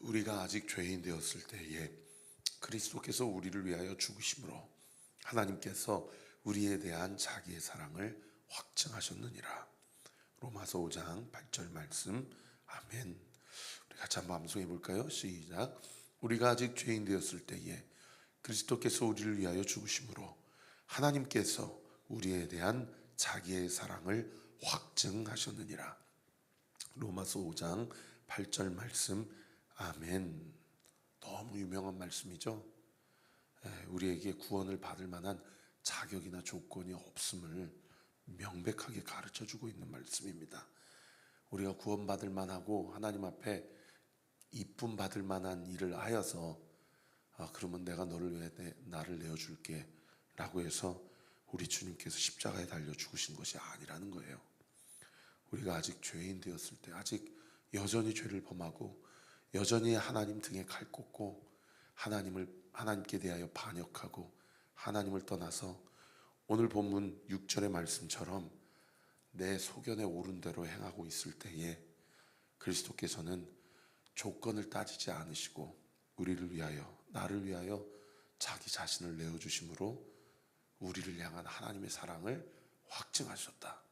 우리가 아직 죄인 되었을 때에 그리스도께서 우리를 위하여 죽으심으로 하나님께서 우리에 대한 자기의 사랑을 확증하셨느니라. 로마서 5장 8절 말씀. 아멘. 우리 같이 한번 암송해 볼까요? 시작. 우리가 아직 죄인 되었을 때에 그리스도께서 우리를 위하여 죽으심으로 하나님께서 우리에 대한 자기의 사랑을 확증하셨느니라. 로마서 5장 8절 말씀. 아멘. 너무 유명한 말씀이죠. 우리에게 구원을 받을 만한 자격이나 조건이 없음을 명백하게 가르쳐주고 있는 말씀입니다. 우리가 구원받을 만하고 하나님 앞에 이쁨 받을 만한 일을 하여서 그러면 내가 너를 위해 나를 내어줄게 라고 해서 우리 주님께서 십자가에 달려 죽으신 것이 아니라는 거예요. 우리가 아직 죄인 되었을 때, 아직 여전히 죄를 범하고 여전히 하나님 등에 칼 꽂고 하나님께 대하여 반역하고 하나님을 떠나서 오늘 본문 6절의 말씀처럼 내 소견에 오른 대로 행하고 있을 때에 그리스도께서는 조건을 따지지 않으시고 우리를 위하여, 나를 위하여 자기 자신을 내어주심으로 우리를 향한 하나님의 사랑을 확증하셨다.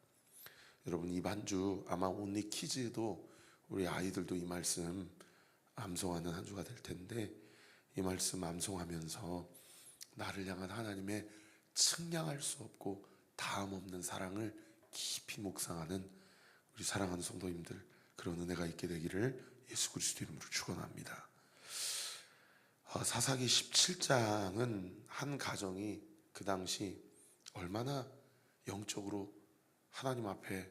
여러분, 이번 주 아마 온리 키즈도 우리 아이들도 이 말씀 암송하는 한 주가 될 텐데, 이 말씀 암송하면서 나를 향한 하나님의 측량할 수 없고 다음 없는 사랑을 깊이 묵상하는 우리 사랑하는 성도님들, 그런 은혜가 있게 되기를 예수 그리스도 이름으로 축원합니다. 사사기 17장은 한 가정이 그 당시 얼마나 영적으로 하나님 앞에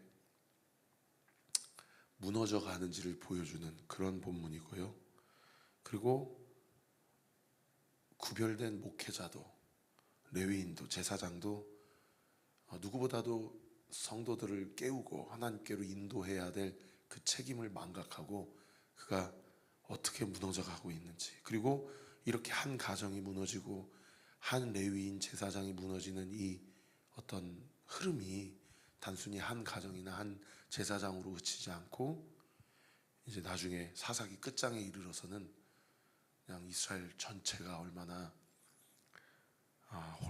무너져 가는지를 보여주는 그런 본문이고요. 그리고 구별된 목회자도, 레위인도, 제사장도 누구보다도 성도들을 깨우고 하나님께로 인도해야 될 그 책임을 망각하고 그가 어떻게 무너져 가고 있는지, 그리고 이렇게 한 가정이 무너지고 한 레위인 제사장이 무너지는 이 어떤 흐름이 단순히 한 가정이나 한 제사장으로 그치지 않고 이제 나중에 사사기 끝장에 이르러서는 그냥 이스라엘 전체가 얼마나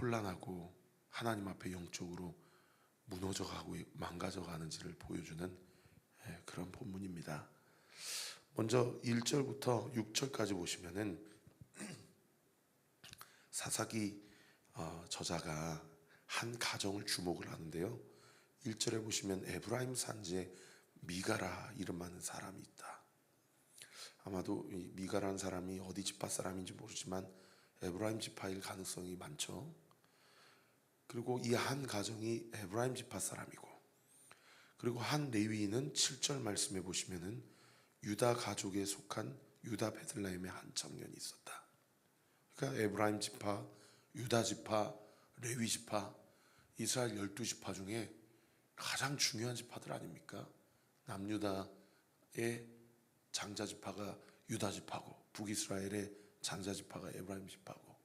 혼란하고 하나님 앞에 영적으로 무너져가고 망가져가는지를 보여주는 그런 본문입니다. 먼저 1절부터 6절까지 보시면은 사사기 저자가 한 가정을 주목을 하는데요. 1절에 보시면 에브라임 산지에 미가라 이름하는 사람이 있다. 아마도 이 미가라는 사람이 어디 지파 사람인지 모르지만 에브라임 지파일 가능성이 많죠. 그리고 이 한 가정이 에브라임 지파 사람이고, 그리고 한 레위인은 7절 말씀에 보시면은 유다 가족에 속한 유다 베들레헴의 한 청년이 있었다. 그러니까 에브라임 지파, 유다 지파, 레위 지파, 이스라엘 12지파 중에 가장 중요한 지파들 아닙니까? 남유다의 장자 지파가 유다 지파고, 북이스라엘의 장자 지파가 에브라임 지파고,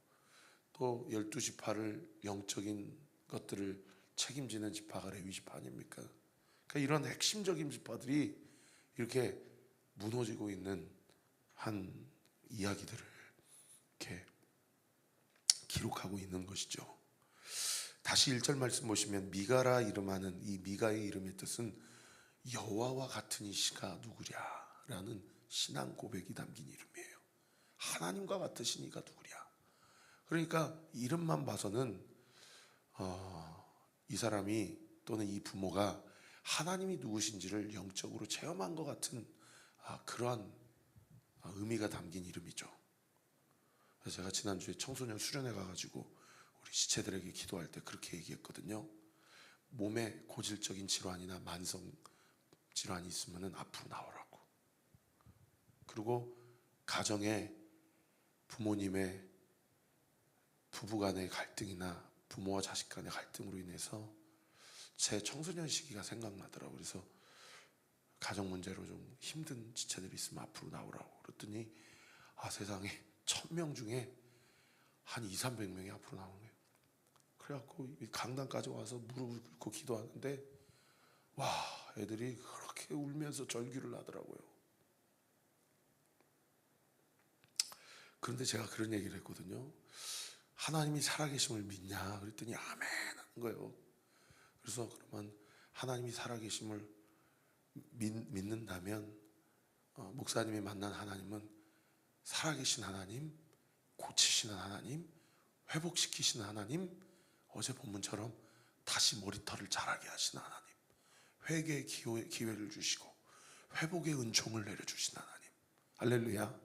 또 12지파를 영적인 것들을 책임지는 지파가 레위 지파 아닙니까? 그러니까 이런 핵심적인 지파들이 이렇게 무너지고 있는 한 이야기들을 이렇게 기록하고 있는 것이죠. 다시 1절 말씀 보시면 미가라 이름하는 이 미가의 이름의 뜻은 여호와와 같은 이시가 누구랴라는 신앙 고백이 담긴 이름이에요. 하나님과 같으신 이가 누구랴. 그러니까 이름만 봐서는 이 사람이 또는 이 부모가 하나님이 누구신지를 영적으로 체험한 것 같은 그러한 의미가 담긴 이름이죠. 그래서 제가 지난주에 청소년 수련회 가가지고 우리 시체들에게 기도할 때 그렇게 얘기했거든요. 몸에 고질적인 질환이나 만성 질환이 있으면 앞으로 나오라고. 그리고 가정에 부모님의 부부 간의 갈등이나 부모와 자식 간의 갈등으로 인해서 제 청소년 시기가 생각나더라고요. 그래서 가정 문제로 좀 힘든 지체들이 있으면 앞으로 나오라고 그랬더니 세상에 1000명 중에 한 200~300명이 앞으로 나오는 거예요. 그래갖고 강당까지 와서 무릎을 꿇고 기도하는데 애들이 그렇게 울면서 절규를 하더라고요. 그런데 제가 그런 얘기를 했거든요. 하나님이 살아계심을 믿냐? 그랬더니 아멘 하는 거예요. 그래서 그러면 하나님이 살아계심을 믿는다면 목사님이 만난 하나님은 살아계신 하나님, 고치시는 하나님, 회복시키시는 하나님, 어제 본문처럼 다시 머리털을 자라게 하시는 하나님, 회개의 기회를 주시고 회복의 은총을 내려주시는 하나님. 할렐루야.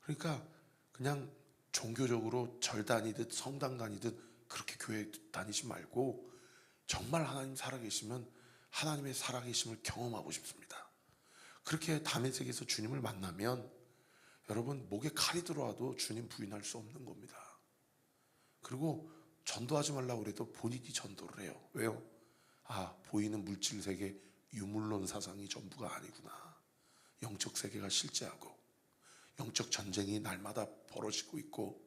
그러니까 그냥 종교적으로 절 다니듯 성당 다니듯 그렇게 교회 다니지 말고 정말 하나님 살아계시면 하나님의 살아계심을 경험하고 싶습니다. 그렇게 다메섹에서 주님을 만나면 여러분 목에 칼이 들어와도 주님 부인할 수 없는 겁니다. 그리고 전도하지 말라고 그래도 본인이 전도를 해요. 왜요? 보이는 물질 세계 유물론 사상이 전부가 아니구나. 영적 세계가 실제하고 영적 전쟁이 날마다 벌어지고 있고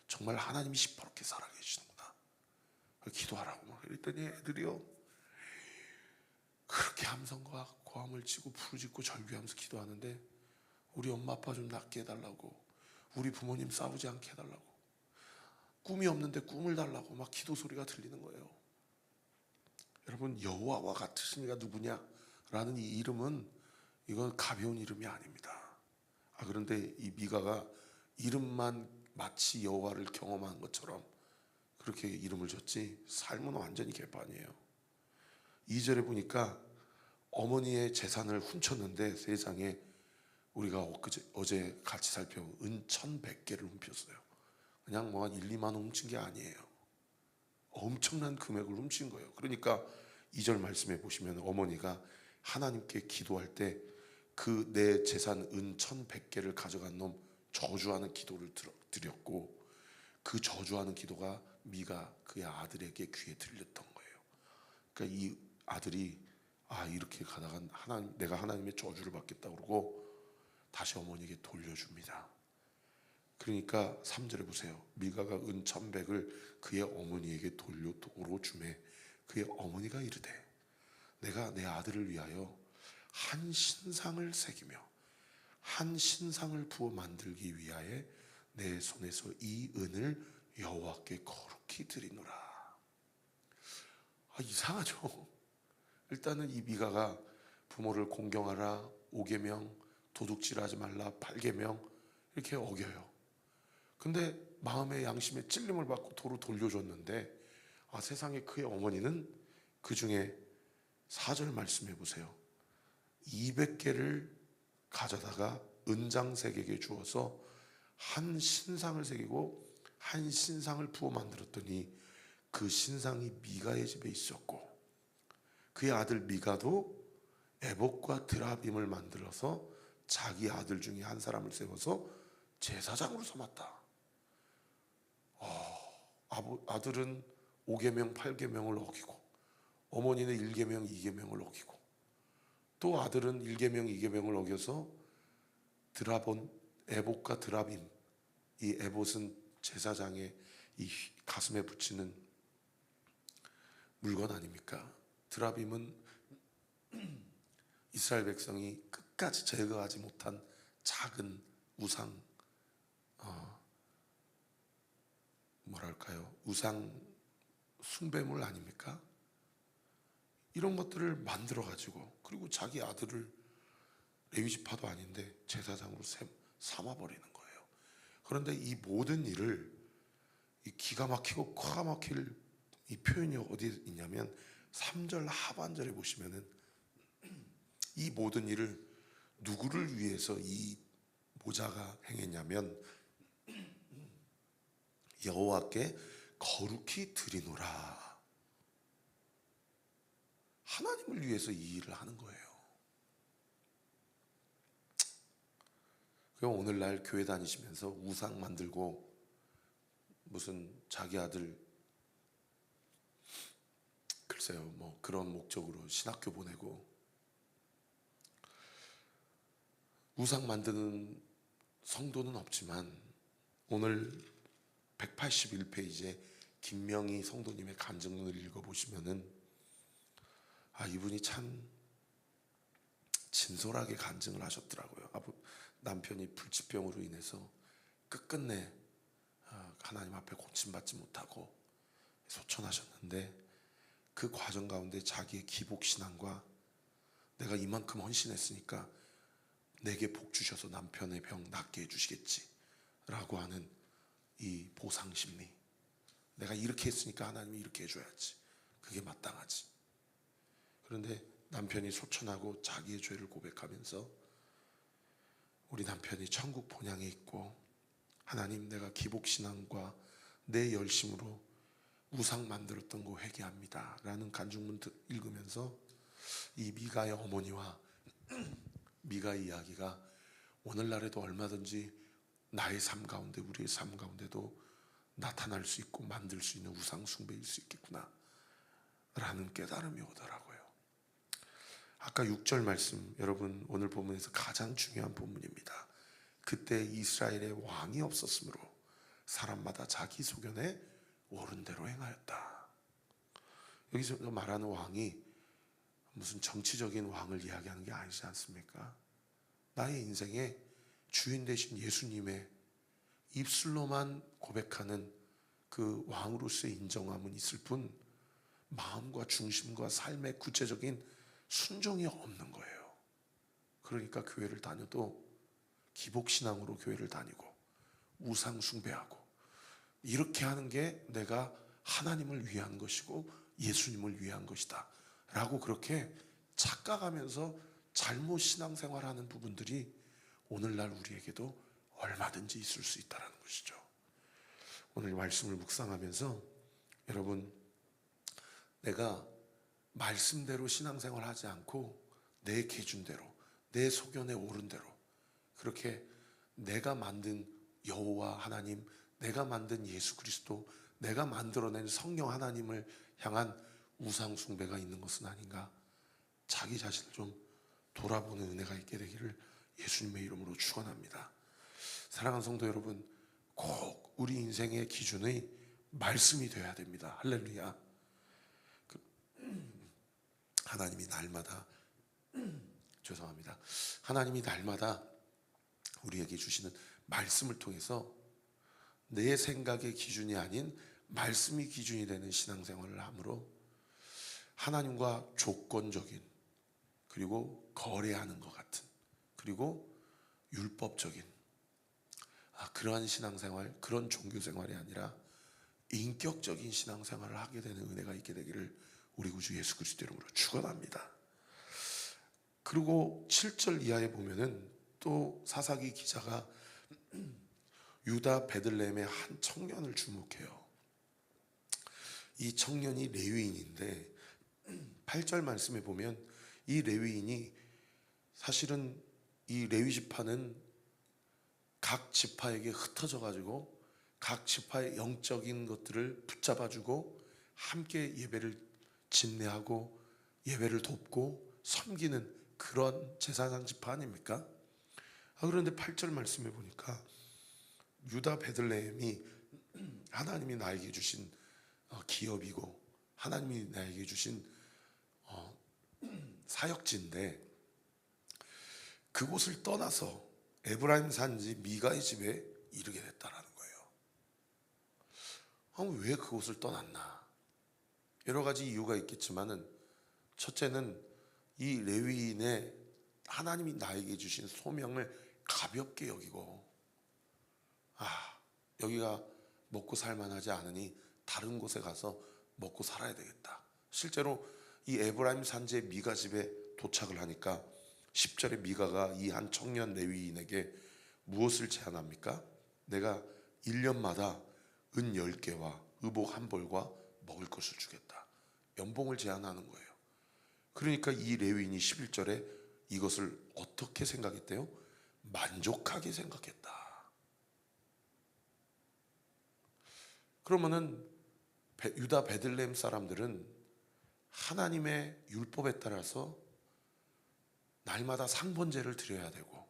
정말 하나님이 시퍼렇게 살아계시는구나. 기도하라고 막 그랬더니 애들이요 그렇게 함성과 고함을 치고 부르짖고 절규하면서 기도하는데 우리 엄마 아빠 좀 낫게 해달라고, 우리 부모님 싸우지 않게 해달라고, 꿈이 없는데 꿈을 달라고 막 기도 소리가 들리는 거예요. 여러분, 여호와와 같으신 이가 누구냐라는 이 이름은 이건 가벼운 이름이 아닙니다. 그런데 이 미가가 이름만 마치 여호와를 경험한 것처럼 그렇게 이름을 줬지 삶은 완전히 개판이에요. 2절에 보니까 어머니의 재산을 훔쳤는데 세상에 우리가 어제 같이 살펴본 은 1,100개를 훔쳤어요. 그냥 뭐 한 1, 2만 원 훔친 게 아니에요. 엄청난 금액을 훔친 거예요. 그러니까 2절 말씀해 보시면 어머니가 하나님께 기도할 때 그 내 재산 은 1,100개를 가져간 놈 저주하는 기도를 드렸고 그 저주하는 기도가 미가 그의 아들에게 귀에 들렸던 거예요. 그러니까 이 아들이 이렇게 가다가 내가 하나님의 저주를 받겠다 그러고 다시 어머니에게 돌려줍니다. 그러니까 3절에 보세요. 미가가 은 1,100을 그의 어머니에게 돌려주매 그의 어머니가 이르되 내가 내 아들을 위하여 한 신상을 새기며 한 신상을 부어 만들기 위하여 내 손에서 이 은을 여호와께 거룩히 드리노라. 이상하죠. 일단은 이 미가가 부모를 공경하라, 5계명, 도둑질하지 말라, 8계명 이렇게 어겨요. 근데 마음의 양심에 찔림을 받고 도로 돌려줬는데 세상에 그의 어머니는 그 중에 4절 말씀해 보세요. 200개를 가져다가 은장색에게 주어서 한 신상을 새기고 한 신상을 부어 만들었더니 그 신상이 미가의 집에 있었고 그의 아들 미가도 에봇과 드라빔을 만들어서 자기 아들 중에 한 사람을 세워서 제사장으로 삼았다. 아들은 5계명, 8계명을 어기고 어머니는 1계명, 2계명을 어기고 또 아들은 1계명, 2계명을 어겨서 에봇과 드라빔, 이 에봇은 제사장의 이 가슴에 붙이는 물건 아닙니까? 드라빔은 이스라엘 백성이 끝까지 제거하지 못한 작은 우상, 우상 숭배물 아닙니까? 이런 것들을 만들어 가지고 그리고 자기 아들을 레위지파도 아닌데 제사장으로 삼아버리는 거예요. 그런데 이 모든 일을 이 기가 막히고 夸막힐 이 표현이 어디에 있냐면 3절 하반절에 보시면은 이 모든 일을 누구를 위해서 이 모자가 행했냐면 여호와께 거룩히 드리노라. 하나님을 위해서 이 일을 하는 거예요. 그럼 오늘날 교회 다니시면서 우상 만들고 무슨 자기 아들 글쎄요 뭐 그런 목적으로 신학교 보내고 우상 만드는 성도는 없지만 오늘 181페이지에 김명희 성도님의 간증문을 읽어보시면은 이분이 참 진솔하게 간증을 하셨더라고요. 남편이 불치병으로 인해서 끝끝내 하나님 앞에 고침받지 못하고 소천하셨는데, 그 과정 가운데 자기의 기복신앙과 내가 이만큼 헌신했으니까 내게 복 주셔서 남편의 병 낫게 해주시겠지 라고 하는 이 보상심리, 내가 이렇게 했으니까 하나님이 이렇게 해줘야지, 그게 마땅하지. 그런데 남편이 소천하고 자기의 죄를 고백하면서 우리 남편이 천국 본향에 있고, 하나님 내가 기복신앙과 내 열심으로 우상 만들었던 거 회개합니다 라는 간증문 읽으면서 이 미가의 어머니와 미가의 이야기가 오늘날에도 얼마든지 나의 삶 가운데, 우리의 삶 가운데도 나타날 수 있고 만들 수 있는 우상 숭배일 수 있겠구나 라는 깨달음이 오더라고요. 아까 6절 말씀, 여러분 오늘 본문에서 가장 중요한 본문입니다. 그때 이스라엘에 왕이 없었으므로 사람마다 자기 소견에 옳은 대로 행하였다. 여기서 말하는 왕이 무슨 정치적인 왕을 이야기하는 게 아니지 않습니까? 나의 인생의 주인 되신 예수님의 입술로만 고백하는 그 왕으로서의 인정함은 있을 뿐 마음과 중심과 삶의 구체적인 순종이 없는 거예요. 그러니까 교회를 다녀도 기복신앙으로 교회를 다니고 우상 숭배하고 이렇게 하는 게 내가 하나님을 위한 것이고 예수님을 위한 것이다 라고 그렇게 착각하면서 잘못 신앙생활하는 부분들이 오늘날 우리에게도 얼마든지 있을 수 있다는 것이죠. 오늘 말씀을 묵상하면서 여러분, 내가 말씀대로 신앙생활하지 않고 내 기준대로, 내 소견에 옳은 대로 그렇게 내가 만든 여호와 하나님, 내가 만든 예수 그리스도, 내가 만들어낸 성령 하나님을 향한 우상 숭배가 있는 것은 아닌가, 자기 자신을 좀 돌아보는 은혜가 있게 되기를 예수님의 이름으로 축원합니다. 사랑하는 성도 여러분, 꼭 우리 인생의 기준의 말씀이 되어야 됩니다. 할렐루야. 하나님이 날마다 죄송합니다. 하나님이 날마다 우리에게 주시는 말씀을 통해서 내 생각의 기준이 아닌 말씀이 기준이 되는 신앙생활을 함으로 하나님과 조건적인, 그리고 거래하는 것 같은, 그리고 율법적인 그러한 신앙생활, 그런 종교생활이 아니라 인격적인 신앙생활을 하게 되는 은혜가 있게 되기를 우리 구주 예수 그리스도 이름으로 축원합니다. 그리고 7절 이하에 보면은 또 사사기 기자가 유다 베들레헴의 한 청년을 주목해요. 이 청년이 레위인인데 8절 말씀에 보면 이 레위인이 사실은 이 레위 지파는 각 지파에게 흩어져 가지고 각 지파의 영적인 것들을 붙잡아주고 함께 예배를 집례하고 예배를 돕고 섬기는 그런 제사장 지파 아닙니까? 그런데 8절 말씀에 보니까 유다 베들레헴이 하나님이 나에게 주신 기업이고 하나님이 나에게 주신 사역지인데 그곳을 떠나서 에브라임 산지 미가의 집에 이르게 됐다라는 거예요. 왜 그곳을 떠났나? 여러 가지 이유가 있겠지만은 첫째는 이 레위인의 하나님이 나에게 주신 소명을 가볍게 여기고 여기가 먹고 살만하지 않으니 다른 곳에 가서 먹고 살아야 되겠다. 실제로 이 에브라임 산지의 미가 집에 도착을 하니까 10절에 미가가 이 한 청년 레위인에게 무엇을 제안합니까? 내가 1년마다 은 10개와 의복 한 벌과 먹을 것을 주겠다. 연봉을 제안하는 거예요. 그러니까 이 레위인이 11절에 이것을 어떻게 생각했대요? 만족하게 생각했다. 그러면은 유다 베들레헴 사람들은 하나님의 율법에 따라서 날마다 상번제를 드려야 되고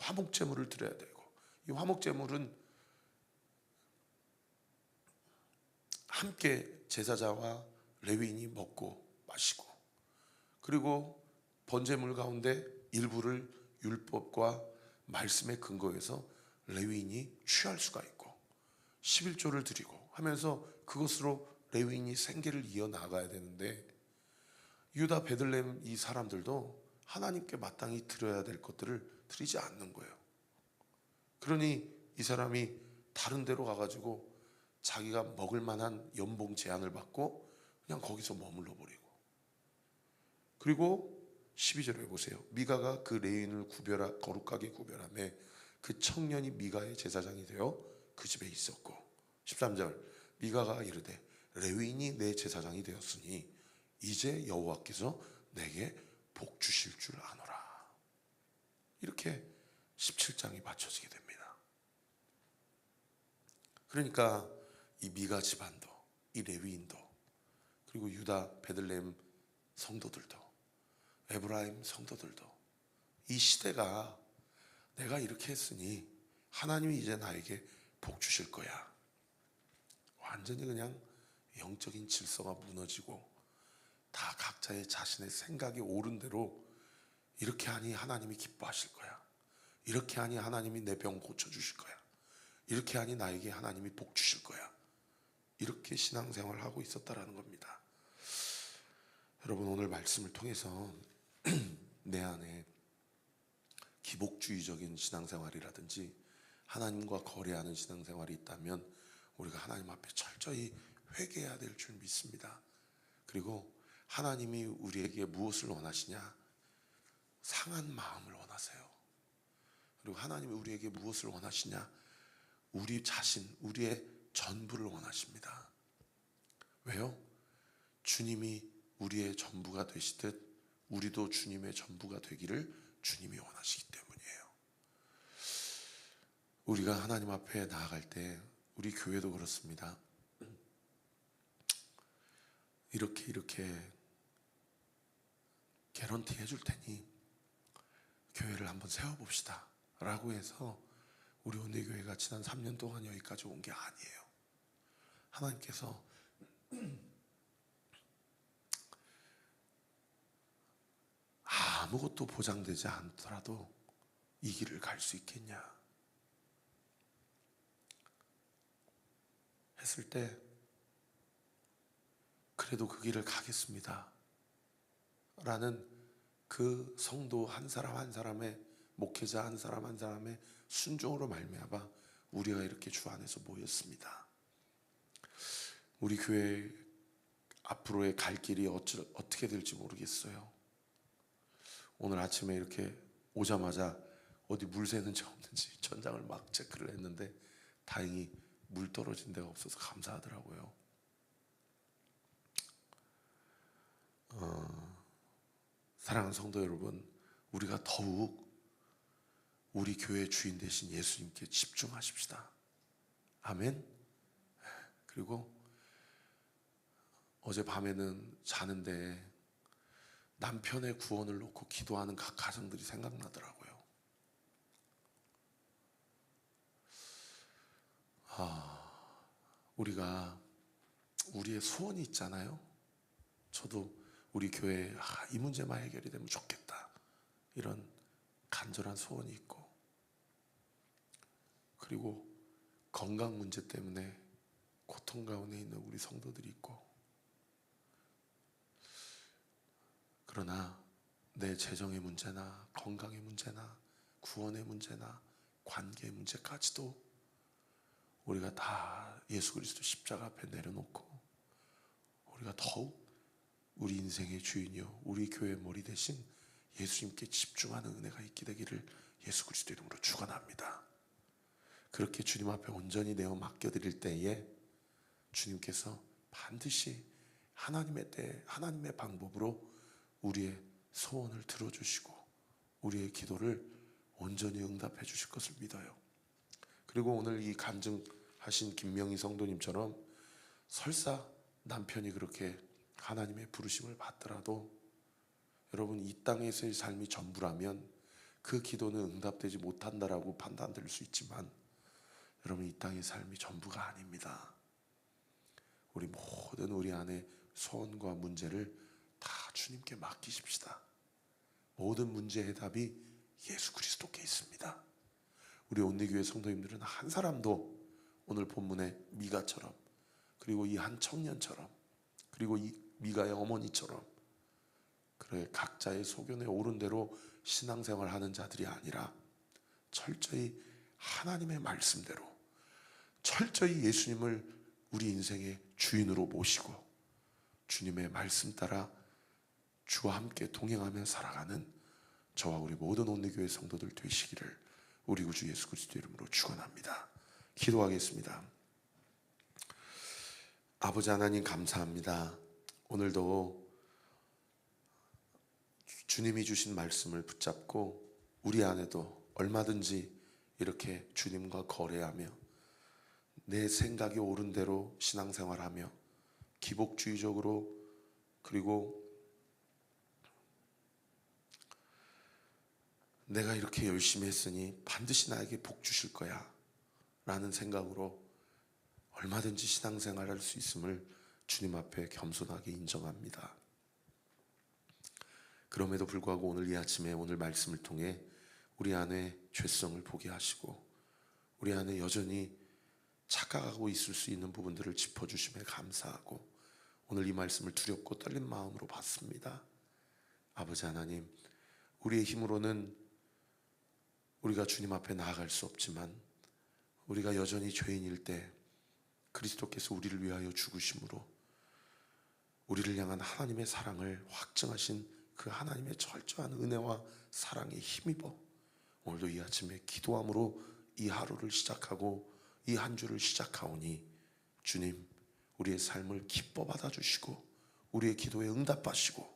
화목제물을 드려야 되고, 이 화목제물은 함께 제사장과 레위인이 먹고 마시고, 그리고 번제물 가운데 일부를 율법과 말씀에 근거해서 레위인이 취할 수가 있고 11조를 드리고 하면서 그것으로 레위인이 생계를 이어나가야 되는데, 유다 베들레헴 이 사람들도 하나님께 마땅히 드려야 될 것들을 드리지 않는 거예요. 그러니 이 사람이 다른 데로 가가지고 자기가 먹을 만한 연봉 제한을 받고 그냥 거기서 머물러 버리고, 그리고 12절에 보세요. 미가가 그 레위인을 거룩하게 구별하며 그 청년이 미가의 제사장이 되어 그 집에 있었고, 13절 미가가 이르되 레위인이 내 제사장이 되었으니 이제 여호와께서 내게 복 주실 줄 아노라. 이렇게 17장이 마쳐지게 됩니다. 그러니까 이 미가 집안도, 이 레위인도, 그리고 유다 베들레헴 성도들도, 에브라임 성도들도 이 시대가 내가 이렇게 했으니 하나님이 이제 나에게 복 주실 거야, 완전히 그냥 영적인 질서가 무너지고 다 각자의 자신의 생각이 옳은 대로 이렇게 하니 하나님이 기뻐하실 거야, 이렇게 하니 하나님이 내 병 고쳐주실 거야, 이렇게 하니 나에게 하나님이 복 주실 거야, 이렇게 신앙생활을 하고 있었다라는 겁니다. 여러분, 오늘 말씀을 통해서 내 안에 기복주의적인 신앙생활이라든지 하나님과 거래하는 신앙생활이 있다면 우리가 하나님 앞에 철저히 회개해야 될 줄 믿습니다. 그리고 하나님이 우리에게 무엇을 원하시냐? 상한 마음을 원하세요. 그리고 하나님이 우리에게 무엇을 원하시냐? 우리 자신, 우리의 전부를 원하십니다. 왜요? 주님이 우리의 전부가 되시듯 우리도 주님의 전부가 되기를 주님이 원하시기 때문이에요. 우리가 하나님 앞에 나아갈 때, 우리 교회도 그렇습니다. 이렇게 개런티 해줄 테니 교회를 한번 세워봅시다 라고 해서 우리 온대교회가 지난 3년 동안 여기까지 온 게 아니에요. 하나님께서 아무것도 보장되지 않더라도 이 길을 갈 수 있겠냐 했을 때, 그래도 그 길을 가겠습니다 라는 그 성도 한 사람 한 사람의, 목회자 한 사람 한 사람의 순종으로 말미암아 우리가 이렇게 주 안에서 모였습니다. 우리 교회 앞으로의 갈 길이 어떻게 될지 모르겠어요. 오늘 아침에 이렇게 오자마자 어디 물 새는지 없는지 천장을 막 체크를 했는데 다행히 물 떨어진 데가 없어서 감사하더라고요. 사랑하는 성도 여러분, 우리가 더욱 우리 교회 주인 되신 예수님께 집중하십시다. 아멘. 그리고 어젯밤에는 자는데 남편의 구원을 놓고 기도하는 각 가정들이 생각나더라고요. 우리가 우리의 소원이 있잖아요. 저도 우리 교회에 이 문제만 해결이 되면 좋겠다, 이런 간절한 소원이 있고, 그리고 건강 문제 때문에 고통 가운데 있는 우리 성도들이 있고, 그러나 내 재정의 문제나 건강의 문제나 구원의 문제나 관계의 문제까지도 우리가 다 예수 그리스도 십자가 앞에 내려놓고 우리가 더욱 우리 인생의 주인이요 우리 교회의 머리 대신 예수님께 집중하는 은혜가 있게 되기를 예수 그리스도 이름으로 축원합니다. 그렇게 주님 앞에 온전히 내어 맡겨드릴 때에 주님께서 반드시 하나님의 때, 하나님의 방법으로 우리의 소원을 들어주시고 우리의 기도를 온전히 응답해 주실 것을 믿어요. 그리고 오늘 이 간증하신 김명희 성도님처럼 설사 남편이 그렇게 하나님의 부르심을 받더라도, 여러분, 이 땅에서의 삶이 전부라면 그 기도는 응답되지 못한다라고 판단될 수 있지만, 여러분, 이 땅의 삶이 전부가 아닙니다. 우리 모든 우리 안에 소원과 문제를 다 주님께 맡기십시다. 모든 문제 해답이 예수 그리스도께 있습니다. 우리 온리교회 성도님들은 한 사람도 오늘 본문의 미가처럼, 그리고 이 한 청년처럼, 그리고 이 미가의 어머니처럼 그래 각자의 소견에 오른 대로 신앙생활하는 자들이 아니라 철저히 하나님의 말씀대로 철저히 예수님을 우리 인생의 주인으로 모시고 주님의 말씀 따라 주와 함께 동행하며 살아가는 저와 우리 모든 온리교회 성도들 되시기를 우리 구주 예수 그리스도 이름으로 축원합니다. 기도하겠습니다. 아버지 하나님 감사합니다. 오늘도 주님이 주신 말씀을 붙잡고 우리 안에도 얼마든지 이렇게 주님과 거래하며 내 생각이 옳은 대로 신앙생활하며 기복주의적으로, 그리고 내가 이렇게 열심히 했으니 반드시 나에게 복 주실 거야 라는 생각으로 얼마든지 신앙생활할 수 있음을 주님 앞에 겸손하게 인정합니다. 그럼에도 불구하고 오늘 이 아침에 오늘 말씀을 통해 우리 안에 죄성을 보게 하시고 우리 안에 여전히 착각하고 있을 수 있는 부분들을 짚어주심에 감사하고 오늘 이 말씀을 두렵고 떨린 마음으로 받습니다. 아버지 하나님, 우리의 힘으로는 우리가 주님 앞에 나아갈 수 없지만 우리가 여전히 죄인일 때 그리스도께서 우리를 위하여 죽으심으로 우리를 향한 하나님의 사랑을 확증하신 그 하나님의 철저한 은혜와 사랑에 힘입어 오늘도 이 아침에 기도함으로 이 하루를 시작하고 이 한 주를 시작하오니 주님, 우리의 삶을 기뻐 받아주시고 우리의 기도에 응답하시고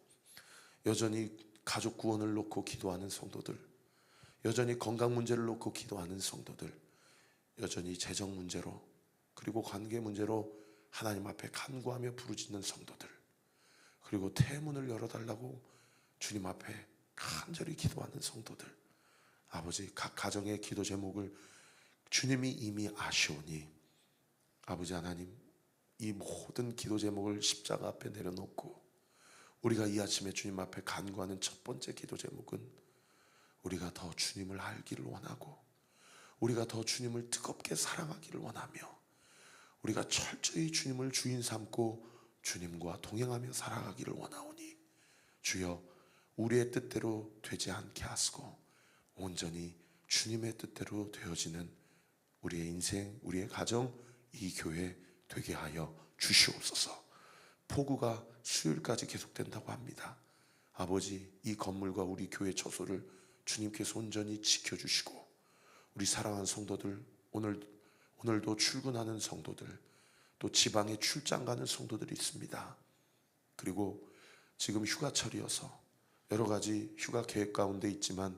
여전히 가족 구원을 놓고 기도하는 성도들, 여전히 건강 문제를 놓고 기도하는 성도들, 여전히 재정 문제로 그리고 관계 문제로 하나님 앞에 간구하며 부르짖는 성도들, 그리고 태문을 열어달라고 주님 앞에 간절히 기도하는 성도들, 아버지 각 가정의 기도 제목을 주님이 이미 아시오니 아버지 하나님, 이 모든 기도 제목을 십자가 앞에 내려놓고 우리가 이 아침에 주님 앞에 간구하는 첫 번째 기도 제목은 우리가 더 주님을 알기를 원하고 우리가 더 주님을 뜨겁게 사랑하기를 원하며 우리가 철저히 주님을 주인 삼고 주님과 동행하며 살아가기를 원하오니 주여, 우리의 뜻대로 되지 않게 하시고 온전히 주님의 뜻대로 되어지는 우리의 인생, 우리의 가정, 이 교회 되게 하여 주시옵소서. 폭우가 수요일까지 계속된다고 합니다. 아버지, 이 건물과 우리 교회 처소를 주님께서 온전히 지켜주시고 우리 사랑하는 성도들, 오늘도 출근하는 성도들, 또 지방에 출장 가는 성도들이 있습니다. 그리고 지금 휴가철이어서 여러 가지 휴가 계획 가운데 있지만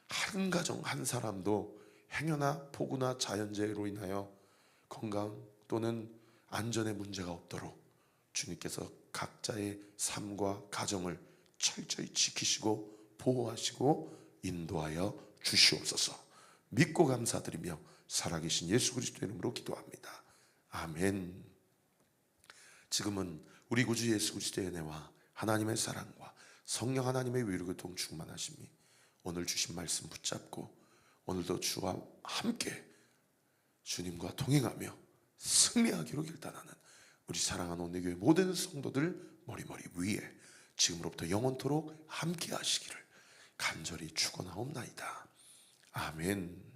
한 가정 한 사람도 행여나 폭우나 자연재해로 인하여 건강 또는 안전에 문제가 없도록 주님께서 각자의 삶과 가정을 철저히 지키시고 보호하시고 인도하여 주시옵소서. 믿고 감사드리며 살아계신 예수 그리스도 이름으로 기도합니다. 아멘. 지금은 우리 구주 예수 그리스도의 은혜와 하나님의 사랑과 성령 하나님의 위로 교통 충만하심이 오늘 주신 말씀 붙잡고 오늘도 주와 함께 주님과 동행하며 승리하기로 결단하는 우리 사랑하는 온리교회 모든 성도들 머리머리 위에 지금으로부터 영원토록 함께 하시기를 간절히 축원하옵나이다. 아멘.